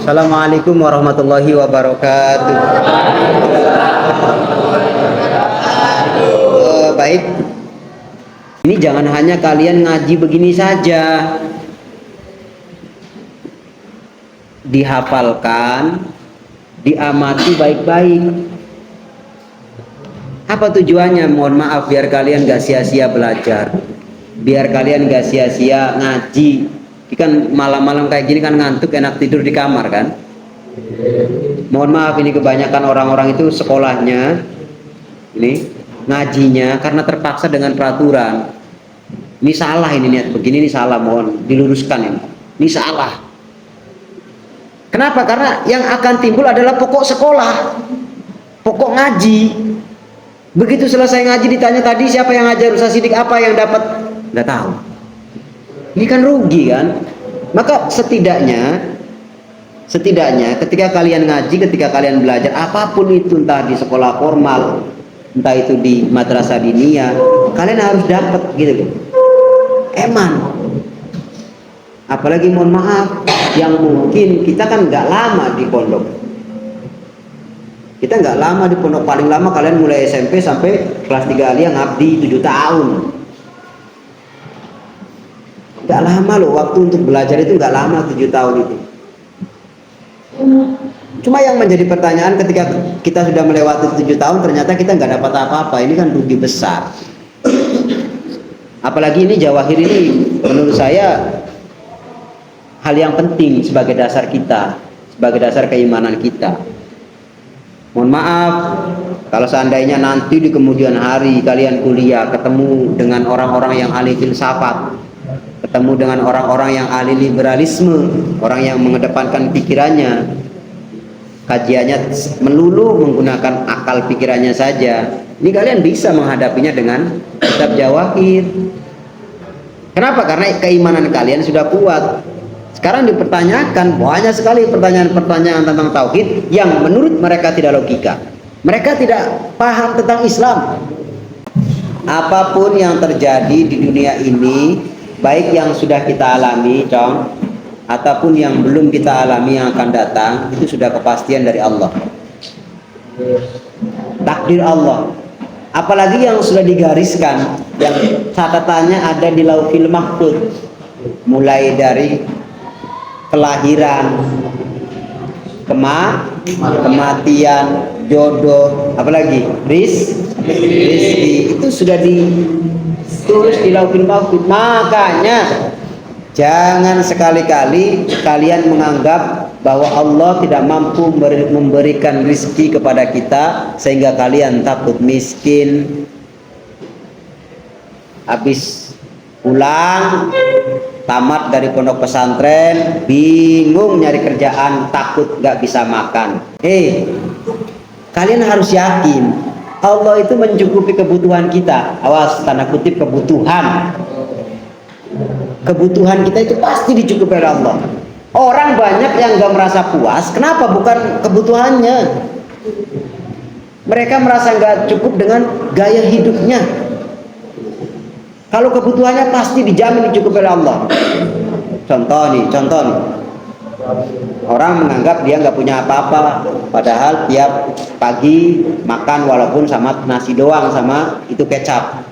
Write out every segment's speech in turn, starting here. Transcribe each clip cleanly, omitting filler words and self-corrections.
Assalamualaikum warahmatullahi wabarakatuh. Baik. Ini jangan hanya kalian ngaji begini saja. Dihafalkan, diamati baik-baik. Apa tujuannya? Mohon maaf, biar kalian gak sia-sia belajar, biar kalian gak sia-sia ngaji. Ini kan malam-malam kayak gini kan ngantuk, enak tidur di kamar kan. Mohon maaf, ini kebanyakan orang-orang itu sekolahnya ini ngajinya karena terpaksa dengan peraturan. Ini salah, ini niat begini, ini salah, mohon diluruskan ini. Ini salah. Kenapa? Karena yang akan timbul adalah pokok sekolah, pokok ngaji. Begitu selesai ngaji ditanya tadi siapa yang ngajar Ustaz Sidik, apa yang dapat? Nggak tahu. Ini kan rugi kan? Maka setidaknya ketika kalian ngaji, ketika kalian belajar apapun itu, entah di sekolah formal, entah itu di madrasah diniyah, kalian harus dapat gitu. Eman. Apalagi mohon maaf, yang mungkin kita kan nggak lama di pondok. Kita nggak lama di pondok, paling lama kalian mulai SMP sampai kelas 3 aliyah ngabdi 7 tahun. Nggak lama loh, waktu untuk belajar itu nggak lama 7 tahun itu. Cuma yang menjadi pertanyaan ketika kita sudah melewati 7 tahun ternyata kita nggak dapat apa-apa, ini kan rugi besar. Apalagi ini jawahir ini menurut saya hal yang penting sebagai dasar kita, sebagai dasar keimanan kita. Mohon maaf kalau seandainya nanti di kemudian hari kalian kuliah ketemu dengan orang-orang yang ahli filsafat, ketemu dengan orang-orang yang ahli liberalisme, orang yang mengedepankan pikirannya, kajiannya melulu menggunakan akal pikirannya saja, ini kalian bisa menghadapinya dengan kitab jawahir. Kenapa? Karena keimanan kalian sudah kuat. Sekarang dipertanyakan banyak sekali pertanyaan-pertanyaan tentang tauhid yang menurut mereka tidak logika. Mereka tidak paham tentang Islam. Apapun yang terjadi di dunia ini, baik yang sudah kita alami, ataupun yang belum kita alami yang akan datang, itu sudah kepastian dari Allah. Takdir Allah. Apalagi yang sudah digariskan, yang catatannya ada di Lauhil Mahfuz, mulai dari kelahiran, kematian, jodoh, apalagi rizki, itu sudah ditulis di Lauhil Mahfuz. Makanya jangan sekali-kali kalian menganggap bahwa Allah tidak mampu memberikan rizki kepada kita sehingga kalian takut miskin, habis pulang tamat dari pondok pesantren bingung nyari kerjaan, takut gak bisa makan. Kalian harus yakin Allah itu mencukupi kebutuhan kita. Awas, tanda kutip kebutuhan. Kebutuhan kita itu pasti dicukupi oleh Allah. Orang banyak yang gak merasa puas. Kenapa? Bukan kebutuhannya. Mereka merasa gak cukup dengan gaya hidupnya. Kalau kebutuhannya pasti dijamin dicukupi oleh Allah. Contoh nih. Orang menganggap dia nggak punya apa-apa, padahal tiap pagi makan walaupun sama nasi doang sama itu kecap.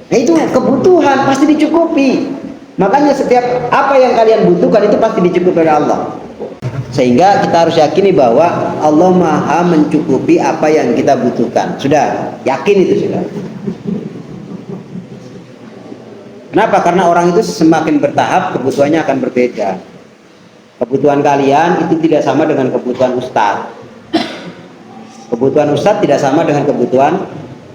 Nah itu kebutuhan pasti dicukupi. Makanya setiap apa yang kalian butuhkan itu pasti dicukupi oleh Allah. Sehingga kita harus yakini bahwa Allah Maha mencukupi apa yang kita butuhkan. Sudah, yakin itu sudah. Kenapa? Karena orang itu semakin bertahap kebutuhannya akan berbeda. Kebutuhan kalian itu tidak sama dengan kebutuhan ustadz. Kebutuhan ustadz tidak sama dengan kebutuhan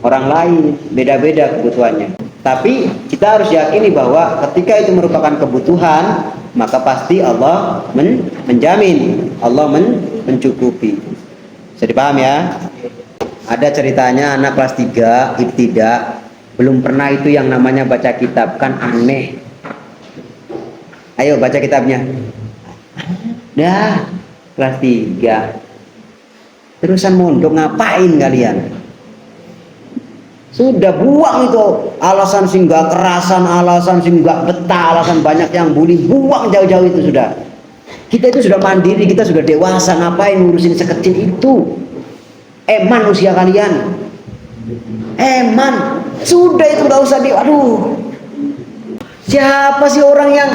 orang lain. Beda-beda kebutuhannya. Tapi kita harus yakini bahwa ketika itu merupakan kebutuhan, maka pasti Allah menjamin, Allah mencukupi. Bisa dipaham ya? Ada ceritanya anak kelas 3 ibtidak, belum pernah itu yang namanya baca kitab, kan aneh. Ayo baca kitabnya. Dah kelas 3 terusan mondok, ngapain kalian? Sudah buang itu alasan sih nggak kerasan, alasan sih nggak betah, alasan banyak yang bully, buang jauh-jauh itu sudah. Kita itu sudah mandiri, kita sudah dewasa, ngapain ngurusin sekecil itu? Eman usia kalian, eman, sudah itu nggak usah aduh. Siapa sih orang yang,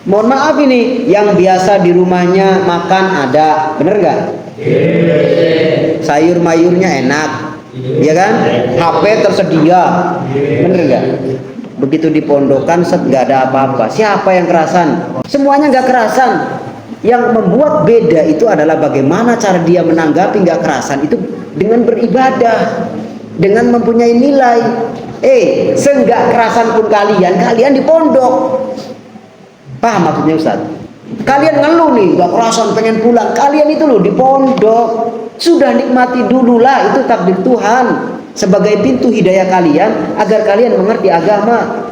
mohon maaf ini, yang biasa di rumahnya makan ada, bener nggak? Sayur mayurnya enak, ya kan? HP tersedia, bener nggak? Begitu di pondokan set nggak ada apa-apa. Siapa yang kerasan? Semuanya nggak kerasan. Yang membuat beda itu adalah bagaimana cara dia menanggapi nggak kerasan itu dengan beribadah, dengan mempunyai nilai. Seenggak kerasan pun kalian di pondok. Paham maksudnya Ustaz? Kalian ngeluh nih, nggak kerasan pengen pulang. Kalian itu loh di pondok. Sudah nikmati dululah, itu takdir Tuhan sebagai pintu hidayah kalian agar kalian mengerti agama.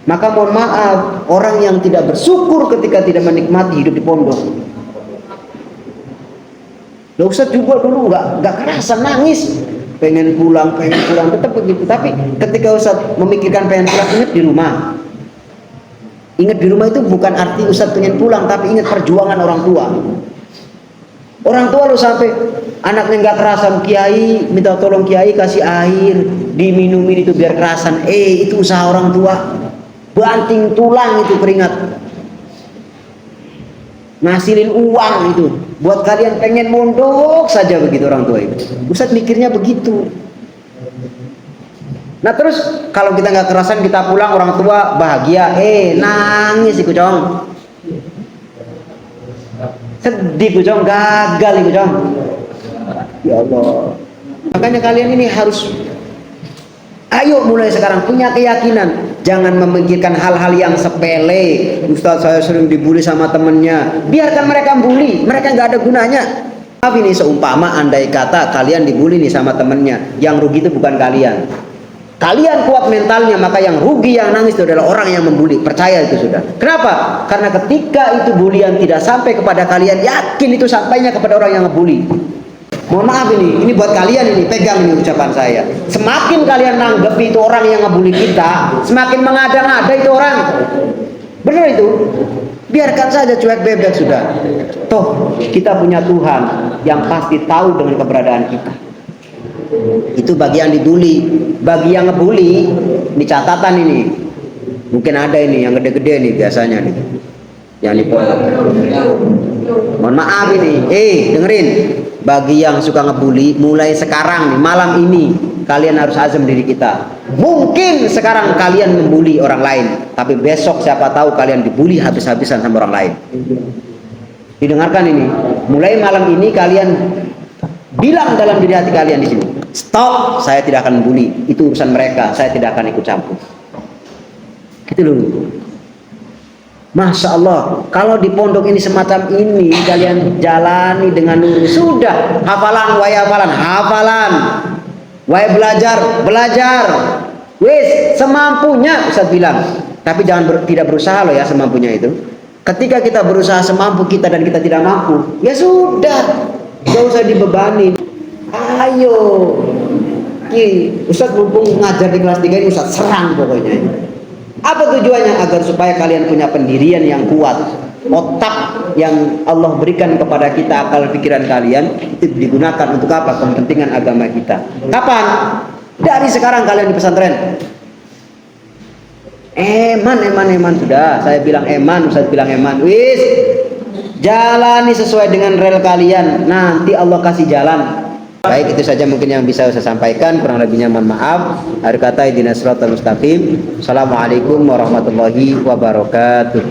Maka mohon maaf, orang yang tidak bersyukur ketika tidak menikmati hidup di pondok. Loh Ustaz juga dulu nggak kerasa, nangis, pengen pulang tetap begitu. Tapi ketika Ustaz memikirkan pengen pulang, ingat di rumah. Ingat di rumah itu bukan arti Ustaz pengen pulang, tapi ingat perjuangan orang tua. Orang tua lo sampai anaknya nggak kerasan, kiai minta tolong kiai kasih air diminumin itu biar kerasan. Itu usaha orang tua. Banting tulang itu keringat, ngasilin uang itu buat kalian pengen mondok saja begitu orang tua itu. Ustaz mikirnya begitu. Nah terus kalau kita nggak kerasan kita pulang orang tua bahagia, nangis iku cong, sedih iku cong, gagal iku cong. Ya Allah. Makanya kalian ini harus, ayo mulai sekarang punya keyakinan. Jangan memikirkan hal-hal yang sepele. Ustaz saya sering dibully sama temennya. Biarkan mereka bully, mereka nggak ada gunanya. Tapi ini seumpama andai kata kalian dibully nih sama temennya, yang rugi itu bukan kalian. Kalian kuat mentalnya, maka yang rugi yang nangis itu adalah orang yang membuli. Percaya itu sudah. Kenapa? Karena ketika itu bulian tidak sampai kepada kalian, yakin itu sampainya kepada orang yang ngebully. Mohon maaf ini buat kalian ini, pegang ini ucapan saya. Semakin kalian nanggepi itu orang yang ngebully kita, semakin mengada-ngada itu orang. Benar itu. Biarkan saja cuek bebek sudah. Toh kita punya Tuhan yang pasti tahu dengan keberadaan kita. Itu bagi yang dibully, bagi yang ngebully, ini catatan ini. Mungkin ada ini yang gede-gede nih biasanya nih. Yang di pondok. Mohon maaf ini, dengerin. Bagi yang suka ngebully, mulai sekarang nih, malam ini kalian harus azam diri kita. Mungkin sekarang kalian membuli orang lain, tapi besok siapa tahu kalian dibully habis-habisan sama orang lain. Didengarkan ini, mulai malam ini kalian bilang dalam diri hati kalian di sini, stop, saya tidak akan membuli, itu urusan mereka, saya tidak akan ikut campur. Gitu loh. Masya Allah, kalau di pondok ini semacam ini kalian jalani dengan lurus, sudah hafalan, wahai belajar, wis semampunya Ustaz bilang. Tapi jangan tidak berusaha loh ya semampunya itu. Ketika kita berusaha semampu kita dan kita tidak mampu, ya sudah, gak usah dibebani. Ayo, Ustaz mumpung ngajar di kelas 3 ini Ustaz serang pokoknya. Apa tujuannya? Agar supaya kalian punya pendirian yang kuat. Otak yang Allah berikan kepada kita, akal pikiran kalian itu digunakan untuk apa? Kepentingan agama kita. Kapan? Dari sekarang kalian di pesantren. Eman sudah. Saya bilang eman, Ustaz bilang eman. Wis, jalani sesuai dengan rel kalian. Nanti Allah kasih jalan. Baik, itu saja mungkin yang bisa saya sampaikan, kurang lebihnya mohon maaf. Akhir kata ihdinas siratal mustaqim. Assalamualaikum warahmatullahi wabarakatuh.